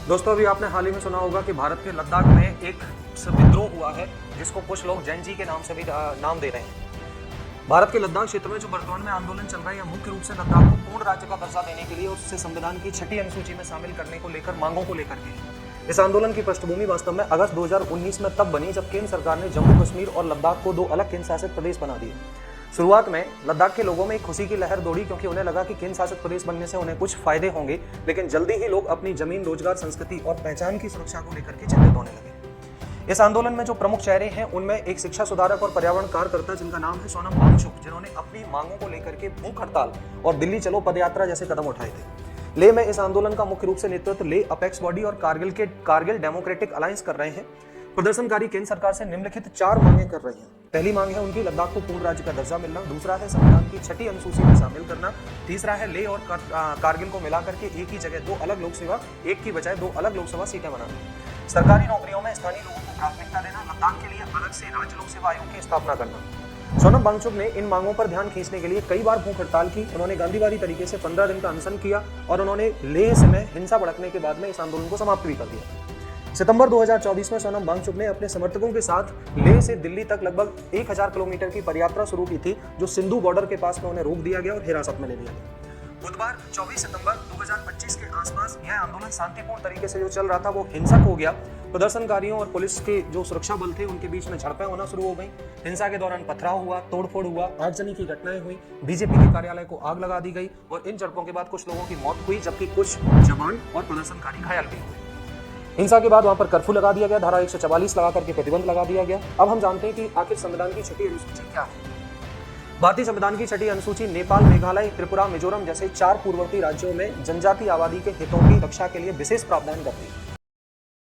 दोस्तों, अभी आपने हाल ही में सुना होगा कि भारत के लद्दाख में एक विद्रोह हुआ है जिसको कुछ लोग जैन जी के नाम से भी नाम दे रहे हैं। भारत के लद्दाख क्षेत्र में जो वर्तमान में आंदोलन चल रहा है, यह मुख्य रूप से लद्दाख को पूर्ण राज्य का दर्जा देने के लिए और उससे संविधान की 6ठी अनुसूची में शामिल करने को लेकर मांगों को लेकर के। इस आंदोलन की पृष्ठभूमि वास्तव में अगस्त 2019 में तब बनी जब केंद्र सरकार ने जम्मू कश्मीर और लद्दाख को 2 अलग केंद्र शासित प्रदेश बना दिए। शुरुआत में लद्दाख के लोगों में एक खुशी की लहर दौड़ी क्योंकि उन्हें लगा कि केंद्र शासित प्रदेश बनने से उन्हें कुछ फायदे होंगे, लेकिन जल्दी ही लोग अपनी जमीन, रोजगार, संस्कृति और पहचान की सुरक्षा को लेकर के चिंतित होने लगे। इस आंदोलन में जो प्रमुख चेहरे हैं उनमें एक शिक्षा सुधारक और पर्यावरण कार्यकर्ता जिनका नाम है सोनम वांगचुक, जिन्होंने अपनी मांगों को लेकर के भूख हड़ताल और दिल्ली चलो पदयात्रा जैसे कदम उठाए थे। लेह में इस आंदोलन का मुख्य रूप से नेतृत्व लेह अपेक्स बॉडी और कारगिल डेमोक्रेटिक अलायंस कर रहे हैं। प्रदर्शनकारी केंद्र सरकार से निम्नलिखित 4 मांगे कर रहे हैं। पहली मांग है उनकी लद्दाख को पूर्ण राज्य का दर्जा मिलना, दूसरा है संविधान की 6ठी अनुसूची में शामिल करना, तीसरा है लेह और कारगिल को मिलाकर के एक ही जगह 2 अलग लोकसभा, एक की बजाय 2 अलग लोकसभा सीटें बनाना, सरकारी नौकरियों में स्थानीय लोगों को प्राथमिकता देना, लद्दाख के लिए अलग से राज्य लोक सेवा आयोग की स्थापना करना। सोनम वांगचुक ने इन मांगों पर ध्यान खींचने के लिए कई बार भूख हड़ताल की। उन्होंने गांधीवादी तरीके से 15 दिन का अनशन किया और उन्होंने लेह में हिंसा भड़कने के बाद में इस आंदोलन को समाप्त भी कर दिया। सितंबर 2024 में सोनम वांगचुक ने अपने समर्थकों के साथ लेह से दिल्ली तक लगभग 1000 किलोमीटर की पदयात्रा शुरू की थी, जो सिंधु बॉर्डर के पास में उन्हें रोक दिया गया और हिरासत में ले लिया गया। बुधवार 24 सितंबर 2025 के आसपास यह आंदोलन शांतिपूर्ण तरीके से जो चल रहा था वो हिंसक हो गया। प्रदर्शनकारियों और पुलिस के जो सुरक्षा बल थे उनके बीच में झड़पें होना शुरू हो गई। हिंसा के दौरान पथराव हुआ, तोड़फोड़ हुआ, आगजनी की घटनाएं हुई, बीजेपी के कार्यालय को आग लगा दी गई और इन झड़पों के बाद कुछ लोगों की मौत हुई, जबकि कुछ जवान और प्रदर्शनकारी घायल भी हुए। हिंसा के बाद वहां पर कर्फ्यू लगा दिया गया, धारा 144 लगा करके प्रतिबंध लगा दिया गया। अब हम जानते हैं कि आखिर संविधान की 6ठी अनुसूची क्या है। भारतीय संविधान की 6ठी अनुसूची नेपाल, मेघालय, त्रिपुरा, मिजोरम जैसे 4 पूर्ववर्ती राज्यों में जनजातीय आबादी के हितों की रक्षा के लिए विशेष प्रावधान करती है।